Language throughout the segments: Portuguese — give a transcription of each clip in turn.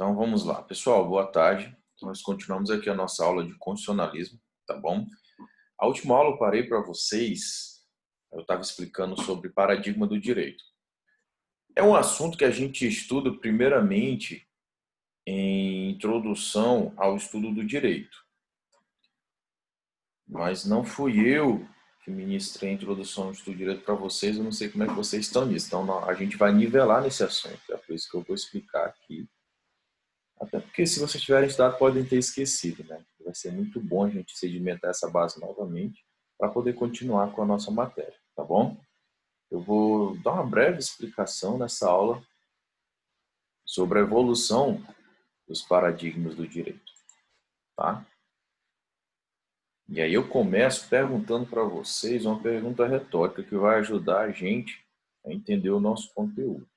Então vamos lá. Pessoal, boa tarde. Nós continuamos aqui a nossa aula de constitucionalismo, tá bom? A última aula eu parei para vocês, eu estava explicando sobre paradigma do direito. É um assunto que a gente estuda primeiramente em introdução ao estudo do direito. Mas não fui eu que ministrei a introdução ao estudo do direito para vocês, eu não sei como é que vocês estão nisso. Então a gente vai nivelar nesse assunto, é por isso que eu vou explicar aqui. Até porque se vocês tiverem estudado, podem ter esquecido, né? Vai ser muito bom a gente sedimentar essa base novamente para poder continuar com a nossa matéria, tá bom? Eu vou dar uma breve explicação nessa aula sobre a evolução dos paradigmas do direito, tá? E aí eu começo perguntando para vocês uma pergunta retórica que vai ajudar a gente a entender o nosso conteúdo.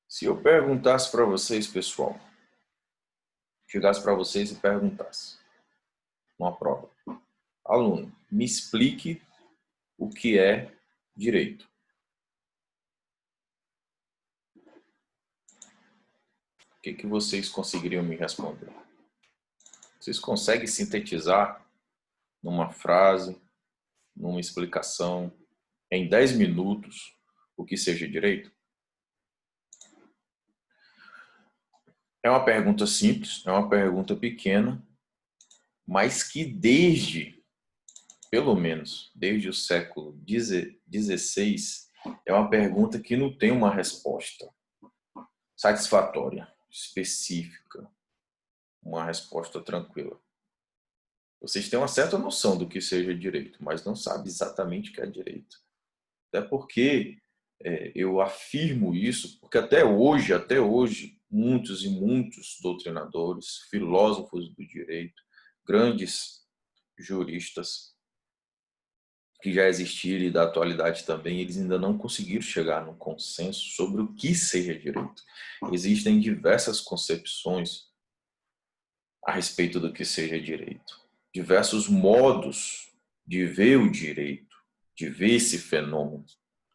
Se eu perguntasse para vocês, pessoal, chegasse para vocês e perguntasse, uma prova, aluno, me explique o que é direito. O que vocês conseguiriam me responder? Vocês conseguem sintetizar numa frase, numa explicação, em 10 minutos, o que seja direito? É uma pergunta simples, é uma pergunta pequena, mas que pelo menos, desde o século XVI, é uma pergunta que não tem uma resposta satisfatória, específica, uma resposta tranquila. Vocês têm uma certa noção do que seja direito, mas não sabem exatamente o que é direito. Até porque eu afirmo isso, porque até hoje, muitos e muitos doutrinadores, filósofos do direito, grandes juristas que já existiram e da atualidade também, eles ainda não conseguiram chegar num consenso sobre o que seja direito. Existem diversas concepções a respeito do que seja direito. Diversos modos de ver o direito, de ver esse fenômeno,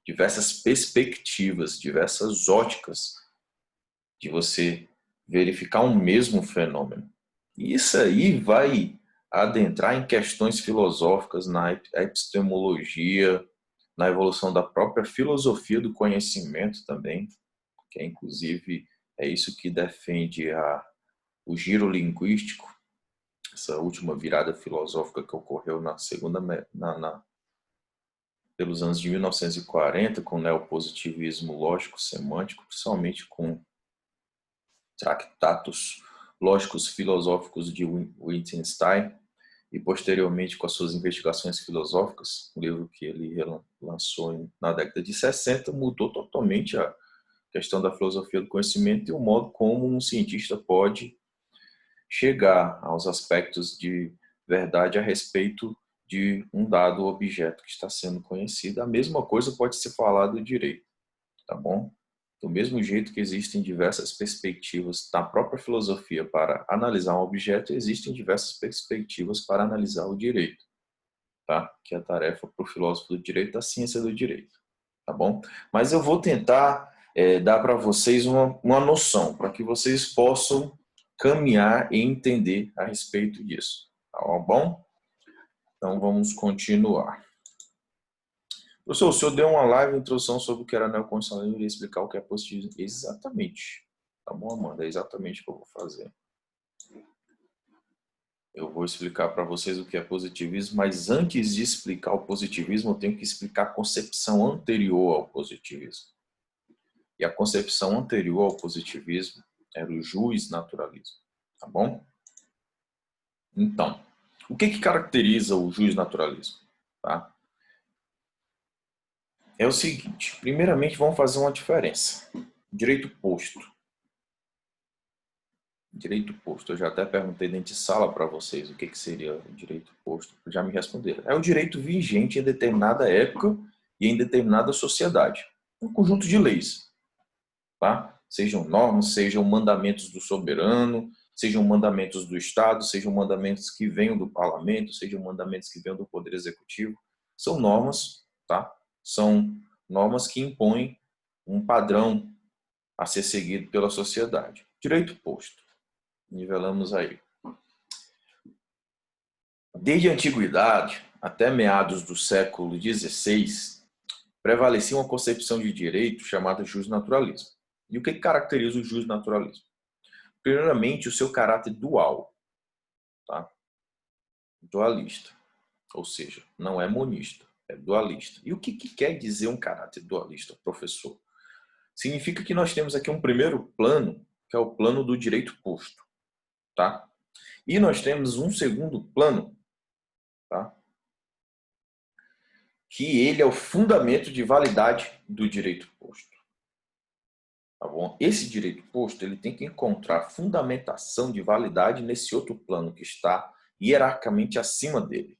diversas perspectivas, diversas óticas de você verificar um mesmo fenômeno. E isso aí vai adentrar em questões filosóficas, na epistemologia, na evolução da própria filosofia do conhecimento também, que é inclusive isso que defende o giro linguístico, essa última virada filosófica que ocorreu pelos anos de 1940, com o neopositivismo lógico-semântico, principalmente com tratados lógicos filosóficos de Wittgenstein, e posteriormente com as suas investigações filosóficas, um livro que ele lançou na década de 60, mudou totalmente a questão da filosofia do conhecimento e o modo como um cientista pode chegar aos aspectos de verdade a respeito de um dado objeto que está sendo conhecido. A mesma coisa pode se falar do direito, tá bom? Do mesmo jeito que existem diversas perspectivas na própria filosofia para analisar um objeto, existem diversas perspectivas para analisar o direito, tá? Que é a tarefa para o filósofo do direito, da ciência do direito, tá bom? Mas eu vou tentar dar para vocês uma noção, para que vocês possam caminhar e entender a respeito disso, tá bom? Então vamos continuar. Professor, o senhor deu uma live introdução sobre o que era neoconstitucionalismo e explicar o que é positivismo. Exatamente. Tá bom, Amanda? É exatamente o que eu vou fazer. Eu vou explicar para vocês o que é positivismo, mas antes de explicar o positivismo, eu tenho que explicar a concepção anterior ao positivismo. E a concepção anterior ao positivismo era o justnaturalismo. Tá bom? Então, o que caracteriza o justnaturalismo? Tá? É o seguinte, primeiramente vamos fazer uma diferença. Direito posto. Direito posto. Eu já até perguntei dentro de sala para vocês o que seria o direito posto. Já me responderam. É o direito vigente em determinada época e em determinada sociedade. Um conjunto de leis. Tá? Sejam normas, sejam mandamentos do soberano, sejam mandamentos do Estado, sejam mandamentos que venham do parlamento, sejam mandamentos que venham do Poder Executivo. São normas tá? São normas que impõem um padrão a ser seguido pela sociedade. Direito posto. Nivelamos aí. Desde a antiguidade até meados do século XVI, prevalecia uma concepção de direito chamada justnaturalismo. E o que caracteriza o justnaturalismo? Primeiramente, o seu caráter dual, tá? Dualista, ou seja, não é monista, é dualista. E o que quer dizer um caráter dualista, professor? Significa que nós temos aqui um primeiro plano, que é o plano do direito posto, tá? E nós temos um segundo plano, tá? Que ele é o fundamento de validade do direito posto. Tá bom? Esse direito posto ele tem que encontrar fundamentação de validade nesse outro plano que está hierarquicamente acima dele.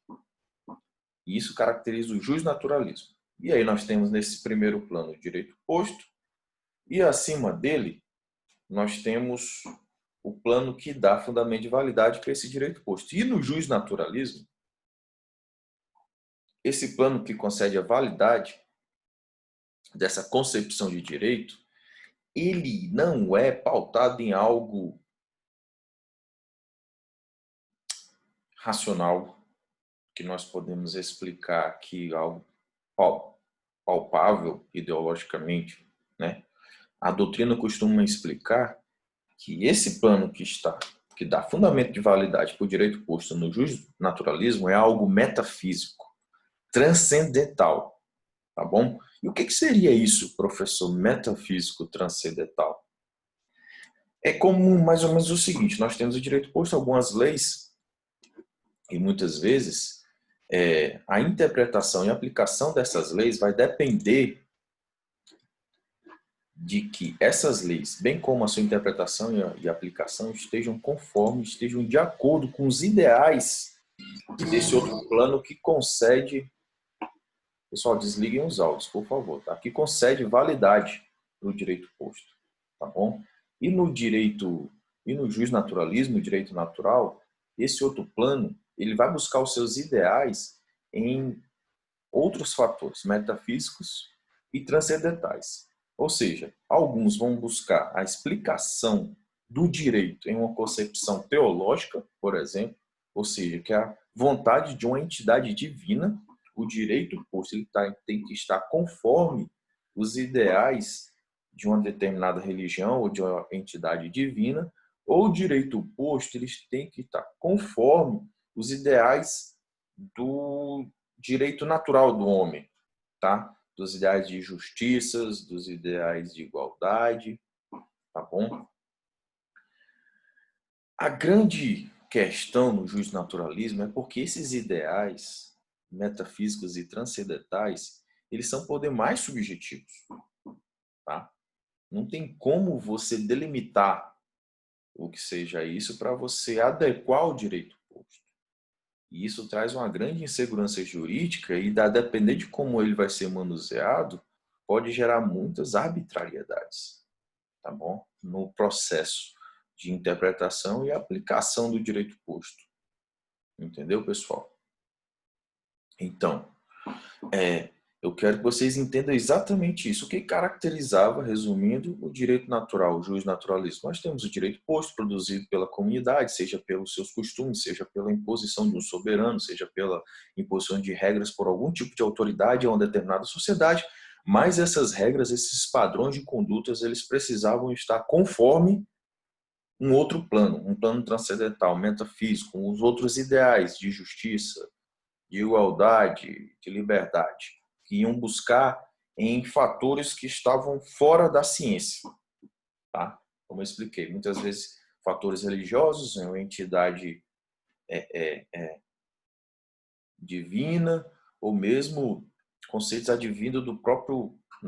E isso caracteriza o justnaturalismo. E aí nós temos nesse primeiro plano o direito posto e acima dele nós temos o plano que dá fundamento de validade para esse direito posto. E no justnaturalismo, esse plano que concede a validade dessa concepção de direito, ele não é pautado em algo racional, que nós podemos explicar aqui, algo palpável ideologicamente, né? A doutrina costuma explicar que esse plano que dá fundamento de validade para o direito posto no justnaturalismo é algo metafísico, transcendental, tá bom? E o que seria isso, professor, metafísico transcendental? É como mais ou menos o seguinte: nós temos o direito posto, algumas leis, e muitas vezes a interpretação e aplicação dessas leis vai depender de que essas leis, bem como a sua interpretação e aplicação, estejam conformes, estejam de acordo com os ideais desse outro plano que concede. Pessoal, desliguem os áudios, por favor, tá? Que concede validade para o direito posto, tá bom? E no direito, e no justnaturalismo, direito natural, esse outro plano, ele vai buscar os seus ideais em outros fatores metafísicos e transcendentais. Ou seja, alguns vão buscar a explicação do direito em uma concepção teológica, por exemplo, ou seja, que é a vontade de uma entidade divina. O direito posto ele tem que estar conforme os ideais de uma determinada religião ou de uma entidade divina, ou o direito posto eles têm que estar conforme os ideais do direito natural do homem, tá? Dos ideais de justiça, dos ideais de igualdade, tá bom? A grande questão no justnaturalismo é porque esses ideais metafísicos e transcendentais, eles são por demais subjetivos, tá? Não tem como você delimitar o que seja isso para você adequar o direito posto. E isso traz uma grande insegurança jurídica e, a depender de como ele vai ser manuseado, pode gerar muitas arbitrariedades, tá bom? No processo de interpretação e aplicação do direito posto. Entendeu, pessoal? Então, eu quero que vocês entendam exatamente isso. O que caracterizava, resumindo, o direito natural, o justnaturalismo? Nós temos o direito posto produzido pela comunidade, seja pelos seus costumes, seja pela imposição de um soberano, seja pela imposição de regras por algum tipo de autoridade a uma determinada sociedade, mas essas regras, esses padrões de condutas, eles precisavam estar conforme um outro plano, um plano transcendental, metafísico, os outros ideais de justiça, de igualdade, de liberdade, que iam buscar em fatores que estavam fora da ciência, tá? Como eu expliquei, muitas vezes fatores religiosos, uma entidade divina, ou mesmo conceitos advindos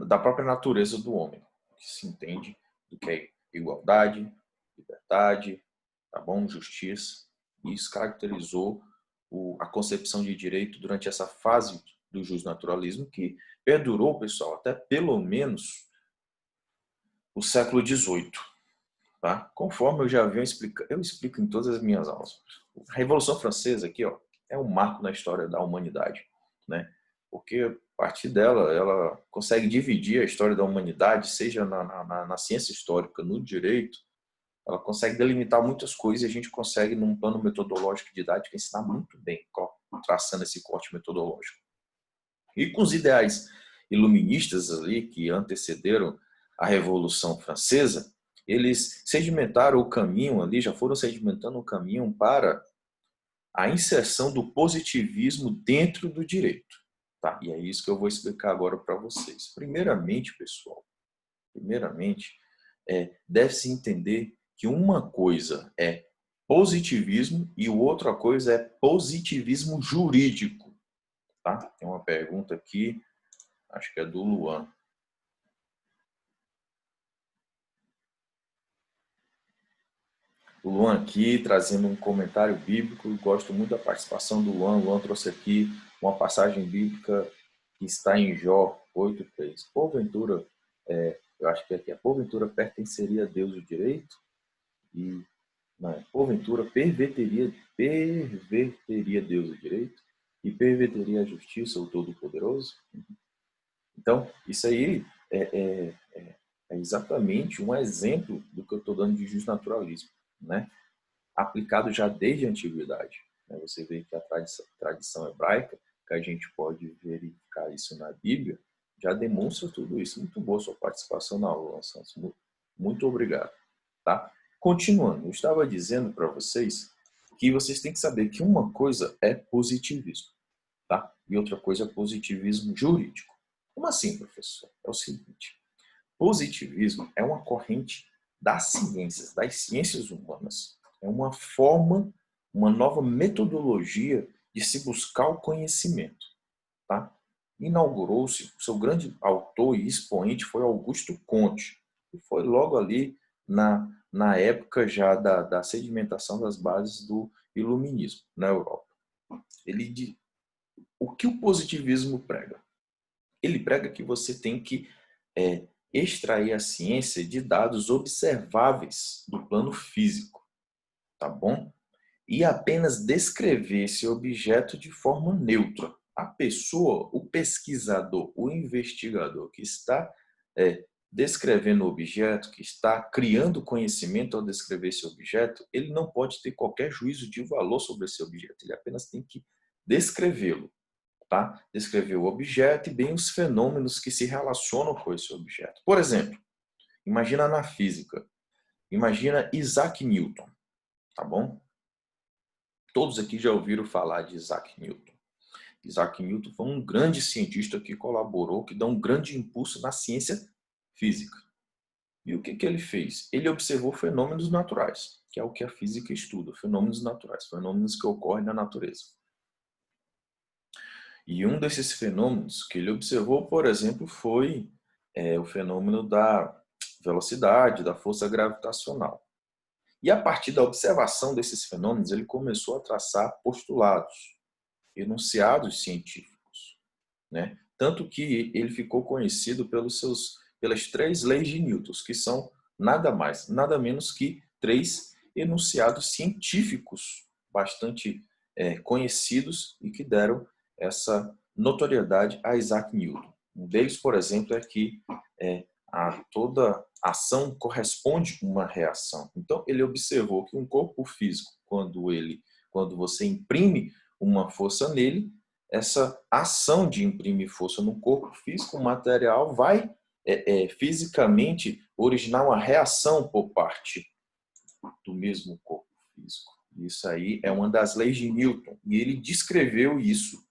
da própria natureza do homem, que se entende do que é igualdade, liberdade, tá bom? Justiça. E isso caracterizou a concepção de direito durante essa fase do justnaturalismo que perdurou, pessoal, até pelo menos o século XVIII. Tá? Conforme eu já venho explicando, eu explico em todas as minhas aulas. A Revolução Francesa aqui, ó, é um marco na história da humanidade, né? Porque partir dela, ela consegue dividir a história da humanidade, seja na ciência histórica, no direito, ela consegue delimitar muitas coisas e a gente consegue, num plano metodológico e didático, ensinar muito bem, traçando esse corte metodológico. E com os ideais iluministas ali, que antecederam a Revolução Francesa, eles sedimentaram o caminho ali, já foram sedimentando o caminho para a inserção do positivismo dentro do direito. Tá? E é isso que eu vou explicar agora para vocês. Primeiramente, pessoal, deve-se entender que uma coisa é positivismo e outra coisa é positivismo jurídico. Tá? Tem uma pergunta aqui, acho que é do Luan. O Luan aqui trazendo um comentário bíblico. Gosto muito da participação do Luan. O Luan trouxe aqui uma passagem bíblica que está em Jó 8:3. Porventura, eu acho que aqui, porventura pertenceria a Deus o direito? E não, porventura perverteria Deus o direito? E perverteria a justiça o Todo-Poderoso? Então, isso aí é exatamente um exemplo do que eu estou dando de justnaturalismo, né? Aplicado já desde a antiguidade. Você vê que a tradição hebraica, que a gente pode verificar isso na Bíblia, já demonstra tudo isso. Muito boa sua participação na aula, Santos. Muito obrigado. Tá? Continuando, eu estava dizendo para vocês que vocês têm que saber que uma coisa é positivismo, tá? E outra coisa é positivismo jurídico. Como assim, professor? É o seguinte, positivismo é uma corrente das ciências humanas. É uma forma, uma nova metodologia de se buscar o conhecimento. Tá? Inaugurou-se, o seu grande autor e expoente foi Augusto Comte, que foi logo ali na época já da sedimentação das bases do iluminismo na Europa. O que o positivismo prega? Ele prega que você tem que extrair a ciência de dados observáveis do plano físico, tá bom? E apenas descrever esse objeto de forma neutra. A pessoa, o pesquisador, o investigador que está descrevendo o objeto, que está criando conhecimento ao descrever esse objeto, ele não pode ter qualquer juízo de valor sobre esse objeto, ele apenas tem que descrevê-lo. Tá? Descrever o objeto e bem os fenômenos que se relacionam com esse objeto. Por exemplo, imagina na física. Imagina Isaac Newton, tá bom? Todos aqui já ouviram falar de Isaac Newton. Isaac Newton foi um grande cientista que colaborou, que deu um grande impulso na ciência física. E o que ele fez? Ele observou fenômenos naturais, que é o que a física estuda, fenômenos naturais, fenômenos que ocorrem na natureza. E um desses fenômenos que ele observou, por exemplo, foi o fenômeno da velocidade, da força gravitacional. E a partir da observação desses fenômenos, ele começou a traçar postulados, enunciados científicos, né? Tanto que ele ficou conhecido pelas 3 leis de Newton, que são nada mais, nada menos que 3 enunciados científicos bastante conhecidos e que deram essa notoriedade a Isaac Newton. Um deles, por exemplo, é que toda ação corresponde a uma reação. Então, ele observou que um corpo físico, quando você imprime uma força nele, essa ação de imprimir força no corpo físico, o material vai fisicamente originar uma reação por parte do mesmo corpo físico. Isso aí é uma das leis de Newton. E ele descreveu isso.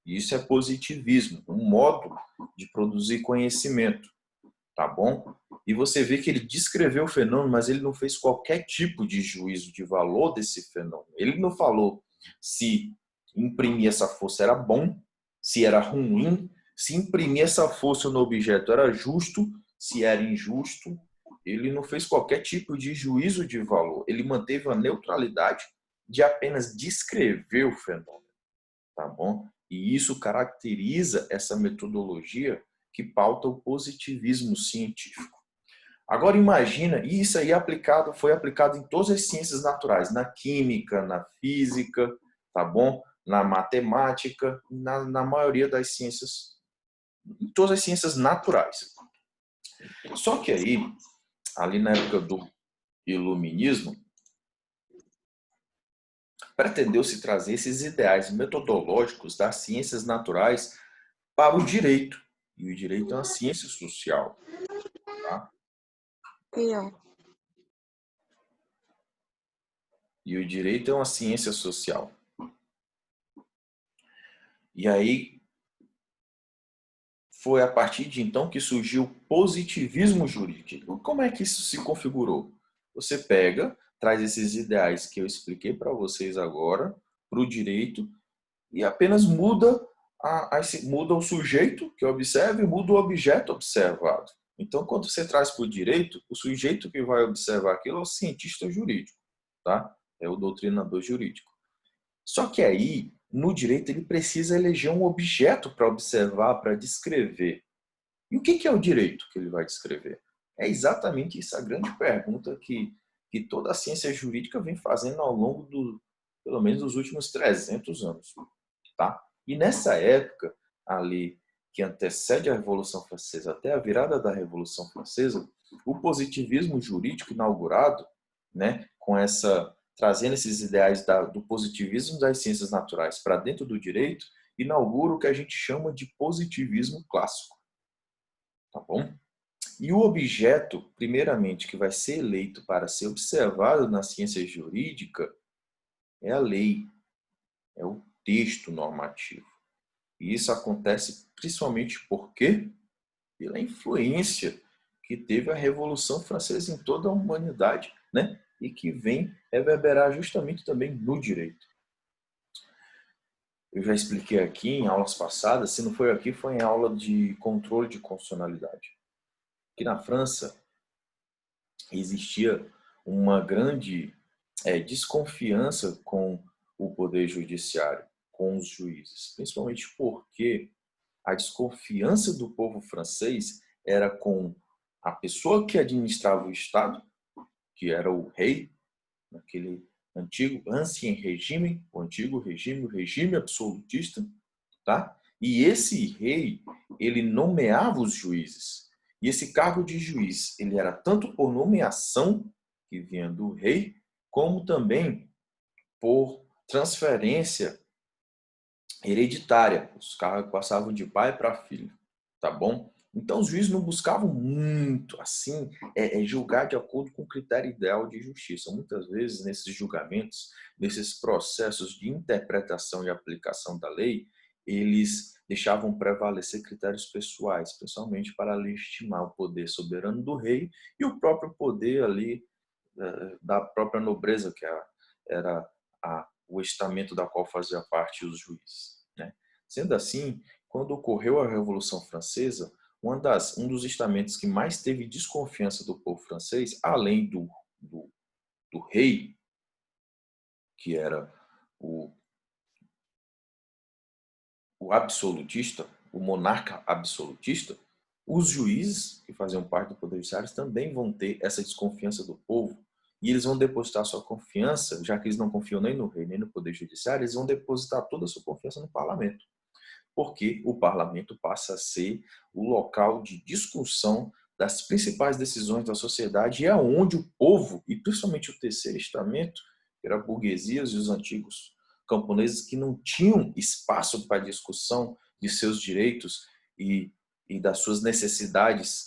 Isso é positivismo, um modo de produzir conhecimento. Tá bom? E você vê que ele descreveu o fenômeno, mas ele não fez qualquer tipo de juízo de valor desse fenômeno. Ele não falou se imprimir essa força era bom, se era ruim, se imprimir essa força no objeto era justo, se era injusto. Ele não fez qualquer tipo de juízo de valor. Ele manteve a neutralidade de apenas descrever o fenômeno. Tá bom? E isso caracteriza essa metodologia que pauta o positivismo científico. Agora imagina, e isso aí foi aplicado em todas as ciências naturais, na química, na física, tá bom? Na matemática, na maioria das ciências em todas as ciências naturais. Só que aí, ali na época do Iluminismo, pretendeu-se trazer esses ideais metodológicos das ciências naturais para o direito. E o direito é uma ciência social. Tá? E o direito é uma ciência social. E aí, foi a partir de então que surgiu o positivismo jurídico. Como é que isso se configurou? Você pega, traz esses ideais que eu expliquei para vocês agora para o direito e apenas muda muda o sujeito que observa e muda o objeto observado. Então, quando você traz para o direito, o sujeito que vai observar aquilo é o cientista jurídico, tá? É o doutrinador jurídico. Só que aí, no direito, ele precisa eleger um objeto para observar, para descrever. E o que é o direito que ele vai descrever? É exatamente isso a grande pergunta que toda a ciência jurídica vem fazendo ao longo pelo menos dos últimos 300 anos. Tá? E nessa época, ali, que antecede a Revolução Francesa até a virada da Revolução Francesa, o positivismo jurídico inaugurado, né, trazendo esses ideais do positivismo das ciências naturais para dentro do direito, inaugura o que a gente chama de positivismo clássico. Tá bom? E o objeto, primeiramente, que vai ser eleito para ser observado na ciência jurídica é a lei, é o texto normativo. E isso acontece principalmente porque pela influência que teve a Revolução Francesa em toda a humanidade, né? E que vem reverberar justamente também no direito. Eu já expliquei aqui em aulas passadas, se não foi aqui, foi em aula de controle de constitucionalidade. Que na França existia uma grande desconfiança com o poder judiciário, com os juízes, principalmente porque a desconfiança do povo francês era com a pessoa que administrava o Estado, que era o rei, naquele antigo ancien regime, o antigo regime, o regime absolutista, tá? E esse rei, ele nomeava os juízes. E esse cargo de juiz, ele era tanto por nomeação, que vinha do rei, como também por transferência hereditária. Os cargos passavam de pai para filho, tá bom? Então os juízes não buscavam muito assim julgar de acordo com o critério ideal de justiça. Muitas vezes nesses julgamentos, nesses processos de interpretação e aplicação da lei, eles deixavam prevalecer critérios pessoais, principalmente para legitimar o poder soberano do rei e o próprio poder ali da própria nobreza, que era o estamento da qual fazia parte os juízes. Né? Sendo assim, quando ocorreu a Revolução Francesa, um dos estamentos que mais teve desconfiança do povo francês, além do rei, que era o, o absolutista, o monarca absolutista, os juízes, que faziam parte do poder judiciário, também vão ter essa desconfiança do povo. E eles vão depositar sua confiança, já que eles não confiam nem no rei, nem no poder judiciário, eles vão depositar toda a sua confiança no parlamento. Porque o parlamento passa a ser o local de discussão das principais decisões da sociedade e é onde o povo, e principalmente o terceiro estamento, que era a burguesia e os antigos camponeses que não tinham espaço para discussão de seus direitos e das suas necessidades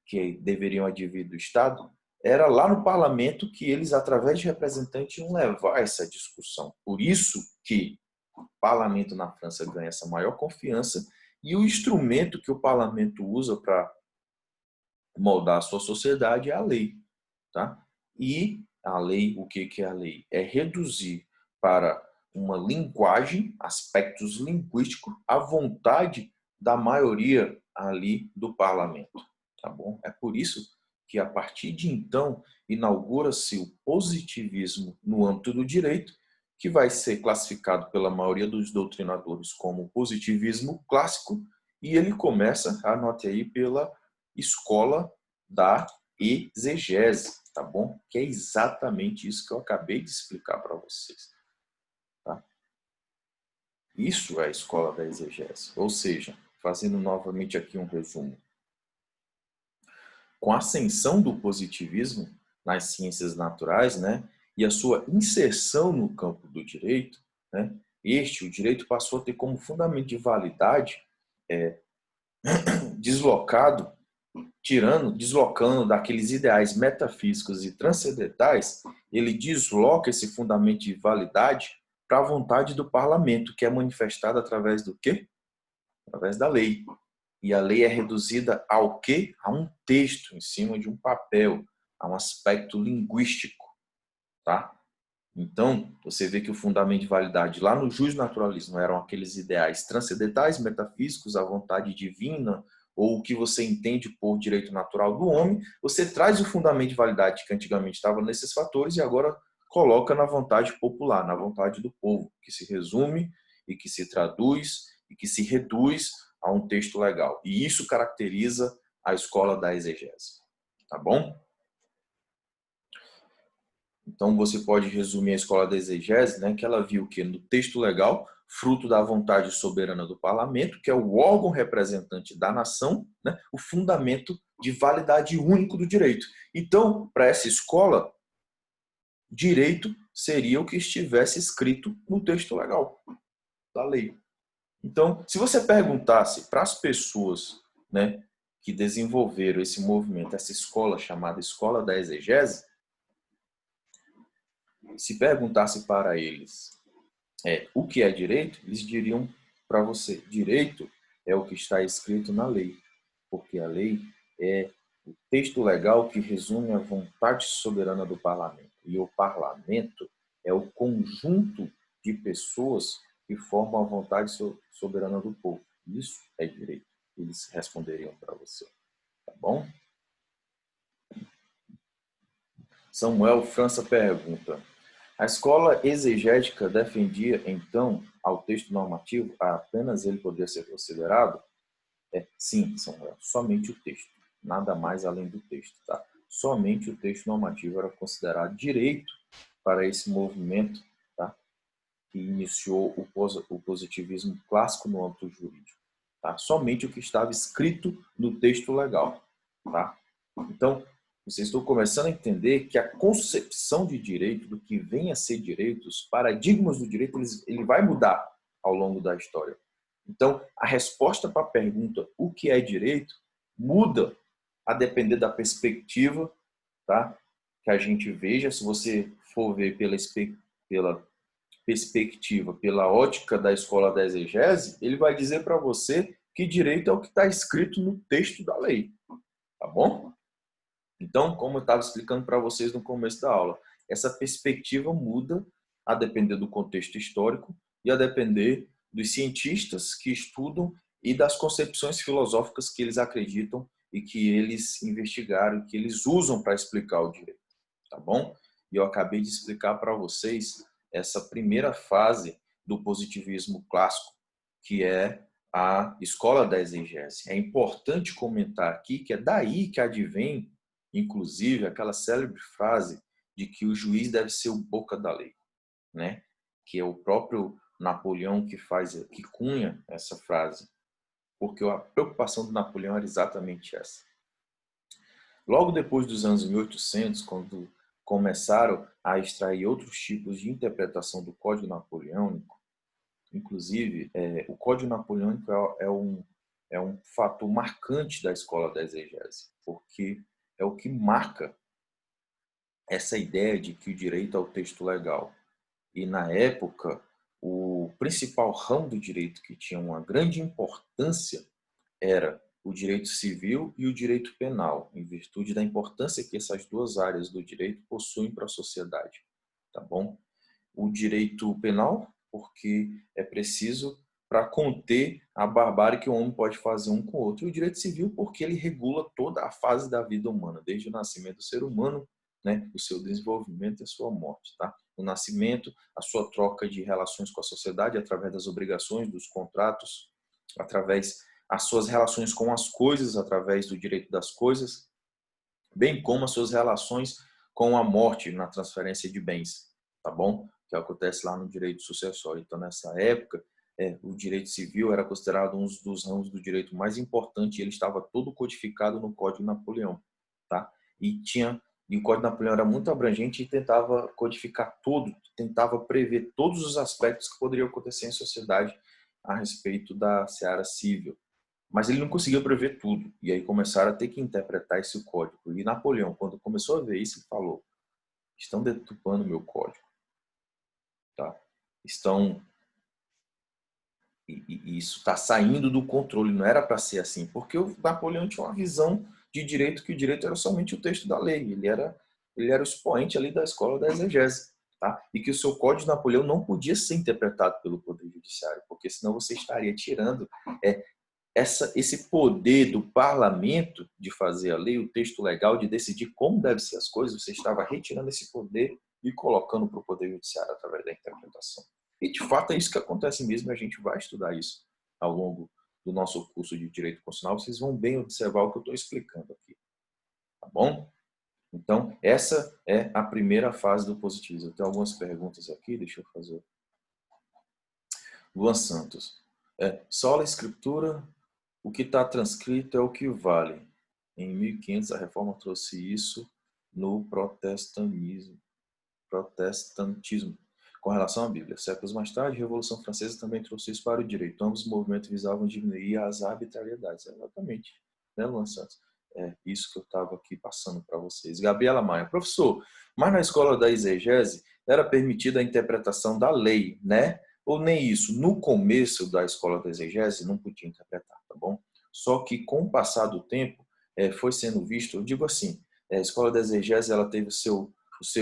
que deveriam advir do Estado, era lá no parlamento que eles, através de representantes, iam levar essa discussão. Por isso que o parlamento na França ganha essa maior confiança e o instrumento que o parlamento usa para moldar a sua sociedade é a lei. Tá? E a lei, o que é a lei? É reduzir para uma linguagem, aspectos linguísticos, a vontade da maioria ali do parlamento. Tá bom? É por isso que, a partir de então, inaugura-se o positivismo no âmbito do direito, que vai ser classificado pela maioria dos doutrinadores como positivismo clássico, e ele começa, anote aí, pela escola da exegese, tá bom? Que é exatamente isso que eu acabei de explicar para vocês. Tá? Isso é a escola da exegese, ou seja, fazendo novamente aqui um resumo. Com a ascensão do positivismo nas ciências naturais, né, e a sua inserção no campo do direito, né, o direito passou a ter como fundamento de validade deslocando daqueles ideais metafísicos e transcendentais, ele desloca esse fundamento de validade para a vontade do parlamento, que é manifestada através do quê? Através da lei. E a lei é reduzida ao quê? A um texto em cima de um papel, a um aspecto linguístico, tá? Então, você vê que o fundamento de validade lá no justnaturalismo eram aqueles ideais transcendentais, metafísicos, a vontade divina, ou o que você entende por direito natural do homem. Você traz o fundamento de validade que antigamente estava nesses fatores e agora coloca na vontade popular, na vontade do povo, que se resume e que se traduz e que se reduz a um texto legal. E isso caracteriza a escola da exegese. Tá bom? Então, você pode resumir a escola da exegese, né, que ela viu que no texto legal, fruto da vontade soberana do parlamento, que é o órgão representante da nação, né, o fundamento de validade único do direito. Então, para essa escola, direito seria o que estivesse escrito no texto legal da lei. Então, se você perguntasse para as pessoas, né, que desenvolveram esse movimento, essa escola chamada escola da exegese, se perguntasse para eles o que é direito, eles diriam para você: direito é o que está escrito na lei, porque a lei é o texto legal que resume a vontade soberana do parlamento. E o parlamento é o conjunto de pessoas que formam a vontade soberana do povo. Isso é direito. Eles responderiam para você. Tá bom? Samuel França pergunta: a escola exegética defendia, então, ao texto normativo, apenas ele poderia ser considerado? Sim, Samuel, somente o texto, nada mais além do texto, tá? Somente o texto normativo era considerado direito para esse movimento, tá? Que iniciou o positivismo clássico no âmbito jurídico, tá? Somente o que estava escrito no texto legal, tá? Então, vocês estão começando a entender que a concepção de direito, do que vem a ser direito, os paradigmas do direito, ele vai mudar ao longo da história. Então, a resposta para a pergunta o que é direito muda a depender da perspectiva, tá? Que a gente veja. Se você for ver pela perspectiva, pela ótica da escola da exegese, ele vai dizer para você que direito é o que está escrito no texto da lei, tá bom? Então, como eu estava explicando para vocês no começo da aula, essa perspectiva muda a depender do contexto histórico e a depender dos cientistas que estudam e das concepções filosóficas que eles acreditam e que eles investigaram, que eles usam para explicar o direito, tá bom? E eu acabei de explicar para vocês essa primeira fase do positivismo clássico, que é a escola da exegese. É importante comentar aqui que é daí que advém, inclusive, aquela célebre frase de que o juiz deve ser o boca da lei, né? Que é o próprio Napoleão que cunha essa frase, porque a preocupação do Napoleão era exatamente essa. Logo depois dos anos 1800, quando começaram a extrair outros tipos de interpretação do Código Napoleônico, inclusive, o Código Napoleônico é um fator marcante da escola da exegese, porque é o que marca essa ideia de que o direito é o texto legal. E, na época, o principal ramo do direito que tinha uma grande importância era o direito civil e o direito penal, em virtude da importância que essas duas áreas do direito possuem para a sociedade. Tá bom? O direito penal, porque é preciso para conter a barbárie que o homem pode fazer um com o outro. E o direito civil, porque ele regula toda a fase da vida humana, desde o nascimento do ser humano, né, o seu desenvolvimento e a sua morte, tá? O nascimento, a sua troca de relações com a sociedade através das obrigações, dos contratos, através as suas relações com as coisas, através do direito das coisas, bem como as suas relações com a morte na transferência de bens, tá bom? Que acontece lá no direito sucessório. Então, nessa época, o direito civil era considerado um dos ramos do direito mais importante e ele estava todo codificado no Código Napoleão, tá? E o Código Napoleão era muito abrangente e tentava codificar tudo, tentava prever todos os aspectos que poderiam acontecer em sociedade a respeito da seara civil. Mas ele não conseguiu prever tudo. E aí começaram a ter que interpretar esse código. E Napoleão, quando começou a ver isso, ele falou: estão deturpando o meu código. Tá? E isso está saindo do controle. Não era para ser assim. Porque o Napoleão tinha uma visão de direito que o direito era somente o texto da lei. Ele era o expoente ali da escola da exegese. Tá? E que o seu Código de Napoleão não podia ser interpretado pelo Poder Judiciário, porque senão você estaria tirando esse poder do parlamento de fazer a lei, o texto legal, de decidir como devem ser as coisas. Você estava retirando esse poder e colocando para o Poder Judiciário através da interpretação. E, de fato, é isso que acontece mesmo, e a gente vai estudar isso ao longo do nosso curso de Direito Constitucional. Vocês vão bem observar o que eu estou explicando aqui. Tá bom? Então, essa é a primeira fase do positivismo. Eu tenho algumas perguntas aqui, deixa eu fazer. Luan Santos. Sola Escritura, o que está transcrito é o que vale. Em 1500, a reforma trouxe isso no protestantismo, com relação à Bíblia. Séculos mais tarde, a Revolução Francesa também trouxe isso para o direito. Ambos os movimentos visavam diminuir as arbitrariedades. Exatamente, né, Luan Santos? É isso que eu estava aqui passando para vocês. Gabriela Maia, professor, mas na escola da exegese era permitida a interpretação da lei, né? Ou nem isso? No começo da escola da exegese não podia interpretar, tá bom? Só que com o passar do tempo foi sendo visto, eu digo assim, a escola da exegese ela teve o seu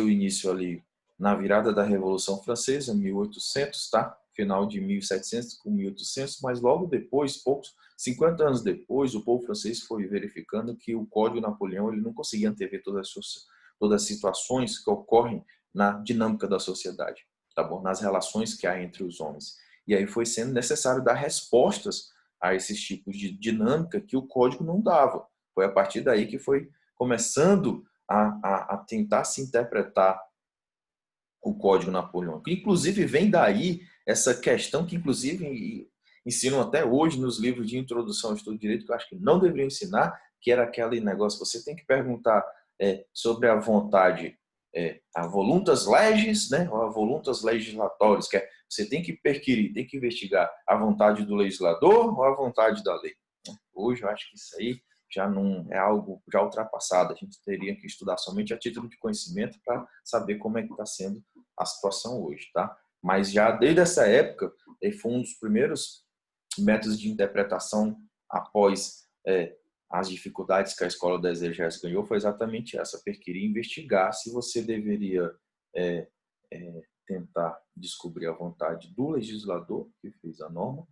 início ali na virada da Revolução Francesa, 1800, tá? Final de 1700 com 1800, mas logo depois, 50 anos depois, o povo francês foi verificando que o Código Napoleão ele não conseguia antever todas as situações que ocorrem na dinâmica da sociedade, tá bom? Nas relações que há entre os homens. E aí foi sendo necessário dar respostas a esses tipos de dinâmica que o código não dava. Foi a partir daí que foi começando a tentar se interpretar o Código Napoleônico. Inclusive, vem daí essa questão que, inclusive, ensinam até hoje nos livros de introdução ao estudo de direito, que eu acho que não deveriam ensinar, que era aquele negócio, você tem que perguntar sobre a vontade, a voluntas legis, né, ou a voluntas legislatórias, que é, você tem que perquirir, tem que investigar a vontade do legislador ou a vontade da lei. Hoje, eu acho que isso aí já não é algo já ultrapassado. A gente teria que estudar somente a título de conhecimento para saber como é que está sendo a situação hoje, tá? Mas já desde essa época, foi um dos primeiros métodos de interpretação após as dificuldades que a escola da exegese ganhou, foi exatamente essa, perquirir investigar se você deveria tentar descobrir a vontade do legislador que fez a norma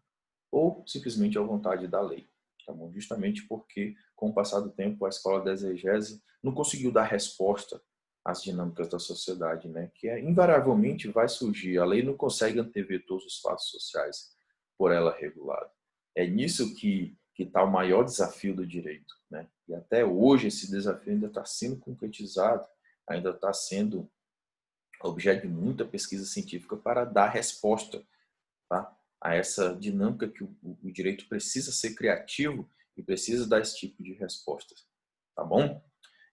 ou simplesmente a vontade da lei. Tá bom? Justamente porque, com o passar do tempo, a escola da exegese não conseguiu dar resposta às dinâmicas da sociedade, né? Que invariavelmente vai surgir. A lei não consegue antever todos os fatos sociais por ela regulada. É nisso que está o maior desafio do direito, né? E até hoje esse desafio ainda está sendo concretizado, ainda está sendo objeto de muita pesquisa científica para dar resposta, tá? A essa dinâmica que o direito precisa ser criativo e precisa dar esse tipo de respostas, tá bom?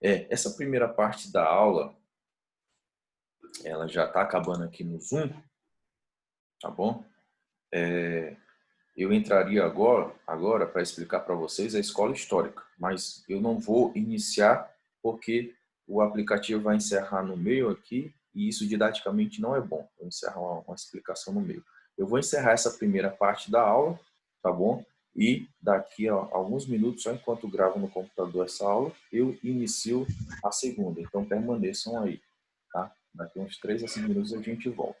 Essa primeira parte da aula, ela já está acabando aqui no Zoom, tá bom? Eu entraria agora para explicar para vocês a escola histórica, mas eu não vou iniciar porque o aplicativo vai encerrar no meio aqui e isso didaticamente não é bom. Eu encerrar uma explicação no meio. Eu vou encerrar essa primeira parte da aula, tá bom? E daqui a alguns minutos, só enquanto gravo no computador essa aula, eu inicio a segunda. Então permaneçam aí, tá? Daqui uns 3 a 5 minutos a gente volta.